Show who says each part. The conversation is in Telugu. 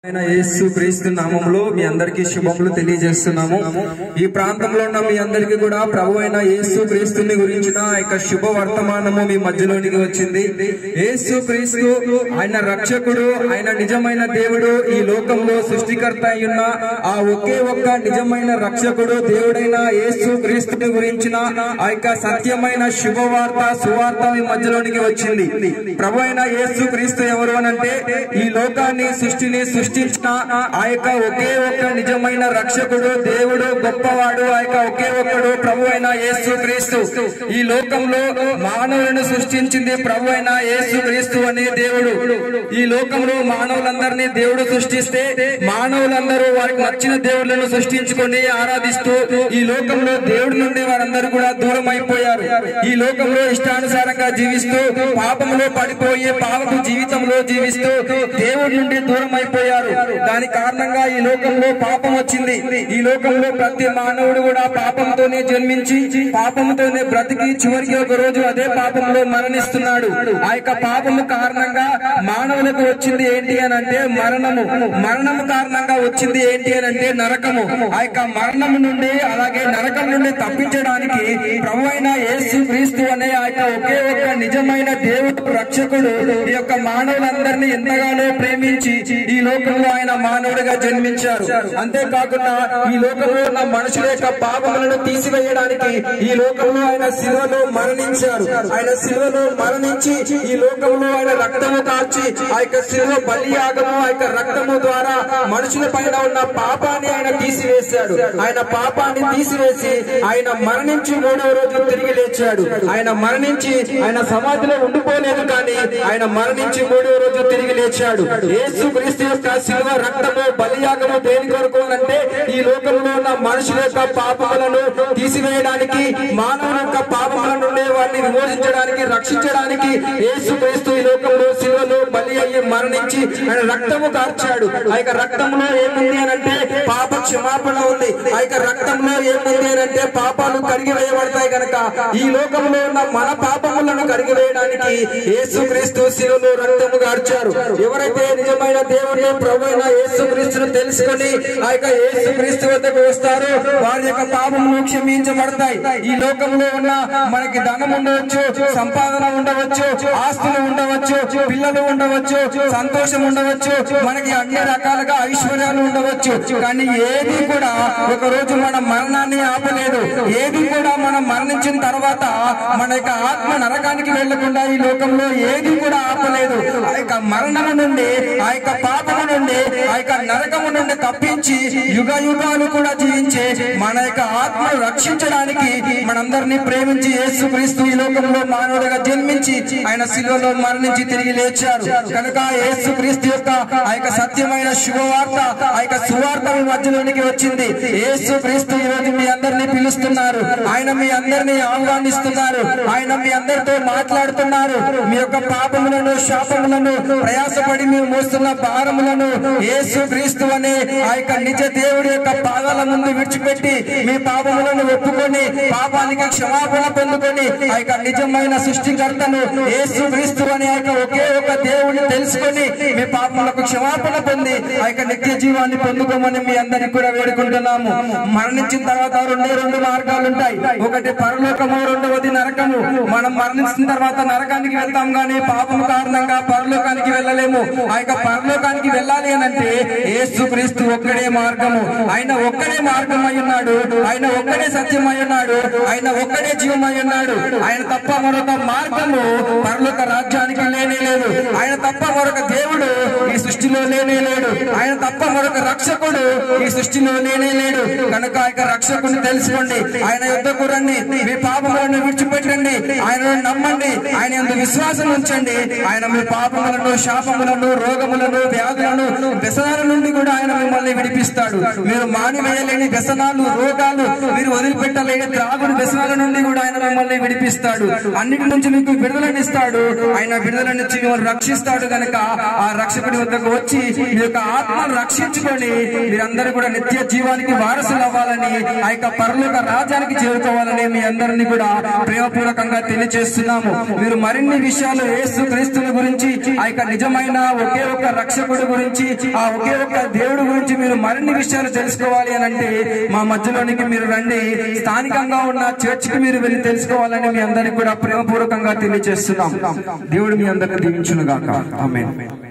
Speaker 1: యేసు క్రీస్తు నామములో మీ అందరికీ శుభములు తెలియజేస్తున్నాము। ఈ ప్రాంతంలో ఉన్న మీ అందరికీ కూడా ప్రభువైన యేసు క్రీస్తుని గురించిన యొక్క శుభ వర్తమానము మీ మధ్యలోనికి వచ్చింది। యేసు క్రీస్తు ఆయన రక్షకుడు, ఆయన నిజమైన దేవుడు, ఈ లోకంలో సృష్టికర్త అయిన ఆ ఒకే ఒక్క నిజమైన రక్షకుడు దేవుడైన యేసు క్రీస్తుని గురించిన ఆ యొక్క సత్యమైన శుభవార్త సువార్త మీ మధ్యలోనికి వచ్చింది। ప్రభువైన యేసు క్రీస్తు ఎవరు అనంటే ఈ లోకాన్ని సృష్టిని సృష్టించిన ఆ యొక్క ఒకే ఒక్క నిజమైన రక్షకుడు, దేవుడు, గొప్పవాడు, ఆ యొక్క ఒకే ఒక్కడు ప్రభువైన యేసు క్రీస్తు। ఈ లోకంలో మానవులను సృష్టించింది ప్రభువైన యేసు క్రీస్తు అనే దేవుడు। ఈ లోకంలో మానవులందరినీ దేవుడు సృష్టిస్తే మానవులందరూ వారికి నచ్చిన దేవుళ్ళను సృష్టించుకొని ఆరాధిస్తూ ఈ లోకంలో దేవుడి నుండి వారందరూ కూడా దూరం అయిపోయారు। ఈ లోకంలో ఇష్టానుసారంగా జీవిస్తూ పాపంలో పడిపోయి పాపపు జీవితంలో జీవిస్తూ దేవుడి నుండి దూరం అయిపోయారు। దాని కారణంగా ఈ లోకంలో పాపం వచ్చింది। ఈ లోకంలో ప్రతి మానవుడు కూడా పాపంతోనే జన్మించి పాపంతోనే బ్రతికి చివరికి ఒక రోజు అదే పాపంలో మరణిస్తున్నాడు। ఆ యొక్క పాపము కారణంగా మానవులకు వచ్చింది ఏంటి అని అంటే మరణము। మరణము కారణంగా వచ్చింది ఏంటి అని అంటే నరకము। ఆ యొక్క మరణము నుండి అలాగే నరకం నుండి తప్పించడానికి ప్రభువైన యేసు క్రీస్తు అనే ఆ యొక్క ఒకే ఒక్క నిజమైన దేవుడు రక్షకుడు ఈ యొక్క మానవులందరినీ ఎంతగానో ప్రేమించి ఈ లోకంలో ఆయన మానవుడిగా జన్మించారు। అంతేకాకుండా ఈ లోకంలో ఉన్న మనుషుల యొక్క పాపములను తీసివేయడానికి ఈ లోకంలో ఆయన శిలువలో మరణించారు। ఆయన శిలువలో మరణించి ఈ లోకంలో ఆయన రక్తము కార్చి ఆ యొక్క శిలువ బలియాగము ఆ యొక్క రక్తము ద్వారా మనుషుల పైన ఉన్న పాపాన్ని ఆయన తీసివేశాడు। ఆయన పాపాన్ని తీసివేసి ఆయన మరణించి 3వ రోజు తిరిగి లేచాడు। ఆయన మరణించి ఆయన సమాధిలో ఉండిపోలేదు, కానీ ఆయన మరణించి 3వ రోజు తిరిగి లేచాడు। యేసు క్రీస్తు యొక్క శిలువ రక్తము బలియాగము దేని కొరకు అంటే ఈ లోకంలో ఉన్న మనుషుల యొక్క పాపములను తీసివేయడానికి, మానవుల యొక్క పాపముల నుండి వారిని విమోచించడానికి, రక్షించడానికి యేసు క్రీస్తు ఈ లోకంలో శిలువలో బలి అయ్యి మరణించి ఆయన రక్తము కార్చాడు। ఆ యొక్క రక్తంలో ఏముంది అని అంటే పాప క్షమాపణ ఉంది। ఆ యొక్క రక్తంలో ఏముంది అని అంటే పాపాలు కడిగి వేయబడతాయి కనుక ఈ లోకంలో ఉన్న మన పాపములను కడిగి వేయడానికి యేసు క్రీస్తు శిలువలో రక్తము కార్చారు। ఎవరైతే నిజమైన దేవుడు ప్రభువైన యేసు క్రీస్తును తెలుసుకొని ఆ యొక్క యేసు క్రీస్తు వద్దకు వస్తారో వారి యొక్క పాపములు క్షమించబడతాయి। ఈ లోకంలో ఉన్న మనకి ధనం ఉండవచ్చు, సంపాదన ఉండవచ్చు, ఆస్తులు ఉండవచ్చు, పిల్లలు ఉండవచ్చు, సంతోషం ఉండవచ్చు, మనకి అన్ని రకాలుగా ఐశ్వర్యాలు ఉండవచ్చు, కానీ ఏది కూడా ఒక రోజు మన మరణాన్ని ఆపలేదు। ఏది కూడా మనం మరణించిన తర్వాత మన యొక్క ఆత్మ నరకానికి వెళ్లకుండా ఈ లోకంలో ఏది కూడా ఆపలేదు। ఆ యొక్క మరణము నుండి, ఆ యొక్క పాపము నుండి, ఆ యొక్క నరకము నుండి తప్పించి యుగ యుగాలు కూడా జీవించే మన యొక్క ఆత్మను రక్షించడానికి మనందరినీ ప్రేమించి యేసు క్రీస్తు ఈ లోకంలో మానవుడిగా జన్మించి ఆయన శిలువలో మరణించి తిరిగి లేచారు కనుక యేసు క్రీస్తు యొక్క ఆ యొక్క సత్యమైన శుభవార్త, ఆ యొక్క సువార్త మీ మధ్యలోనికి వచ్చింది। యేసు క్రీస్తు ఈ రోజు మీ అందరినీ పిలుస్తున్నారు, ఆయన మీ అందరినీ ఆహ్వానిస్తున్నారు, ఆయన మీ అందరితో మాట్లాడుతున్నారు। మీ యొక్క పాపములను శాపములను ప్రయాసపడి మీరు మోస్తున్న భారములను యేసు క్రీస్తు అనే ఆ యొక్క నిజ దేవుడి యొక్క పాదాల ముందు విడిచిపెట్టి మీ పాపములను ఒప్పుకొని పాపానికి క్షమాపణ పొందుకొని ఆ యొక్క నిజమైన సృష్టికర్తను యేసు క్రీస్తు అనే ఆ యొక్క ఒకే ఒక దేవుడిని తెలుసుకొని మీ పాపములకు క్షమాపణ పొంది ఆ యొక్క నిత్య జీవాన్ని పొందుకోమని మీ అందరికీ కూడా వేడుకుంటున్నాము। మరణించిన తర్వాత రెండు మార్గాలు ఉంటాయి, ఒకటి పరలోకము, రెండవది నరకము। మనం మరణించిన తర్వాత నరకానికి వెళ్తాం, కానీ పాపము కారణంగా పరలోకానికి వెళ్ళలేము। ఆ యొక్క పరలోకానికి వెళ్ళాలి అని అంటే యేసు క్రీస్తు ఒక్కడే మార్గము, ఆయన ఒక్కడే మార్గం అయి ఉన్నాడు, ఆయన ఒక్కడే సత్యం అయి ఉన్నాడు, ఆయన ఒక్కడే జీవం అయి ఉన్నాడు। ఆయన తప్ప మరొక మార్గము పరలోక రాజ్యానికి లేనే లేదు। ఆయన తప్ప మరొక దేవుడు ఈ సృష్టిలో లేనే లేడు, ఆయన తప్ప మరొక రక్షకుడు ఈ సృష్టిలో లేనే లేడు కనుక ఆ యొక్క రక్షకుని తెలుసుకోండి, ఆయన యుద్ధకు రండి, మీ పాపములను విడిచిపెట్టండి, ఆయనను నమ్మండి, ఆయన యందు విశ్వాసం ఉంచండి। ఆయన మీ పాపములను శాపములను రోగములను వ్యాధులను వ్యసనాల నుండి కూడా ఆయన మిమ్మల్ని విడిపిస్తాడు। మీరు మానివేయలేని వ్యసనాలు రోగాలు, మీరు వదిలిపెట్టలేని త్రాగుడు వ్యసనాల నుండి కూడా ఆయన మిమ్మల్ని విడిపిస్తాడు। అన్నిటి నుంచి మీకు విడుదలనిస్తాడు, ఆయన విడుదలనిచ్చి మిమ్మల్ని రక్షిస్తాడు కనుక ఆ రక్షకుడి వద్దకు వచ్చి మీ యొక్క యొక్క ఆత్మను రక్షించుకొని మీరందరూ కూడా నిత్య జీవానికి వారసులు అవ్వాలని, ఆ యొక్క పరలోక రాజ్యానికి చేరుకోవాలని మీ అందరినీ కూడా ప్రేమపూర్వకంగా తెలియజేస్తున్నాము. మీరు మరిన్ని విషయాలు యేసు క్రీస్తుని గురించి, ఆ యొక్క నిజమైన ఒకే ఒక్క రక్షకుడు గురించి, ఆ ఒకే ఒక్క దేవుడు గురించి మీరు మరిన్ని విషయాలు తెలుసుకోవాలి అని అంటే మా మధ్యలోనికి మీరు రండి. స్థానికంగా ఉన్న చర్చికి మీరు వెళ్ళి తెలుసుకోవాలని మీ అందరికీ కూడా ప్రేమపూర్వకంగా తెలియజేస్తున్నాం. దేవుడు మీ అందరిని దీవించును గాక. ఆమేన్.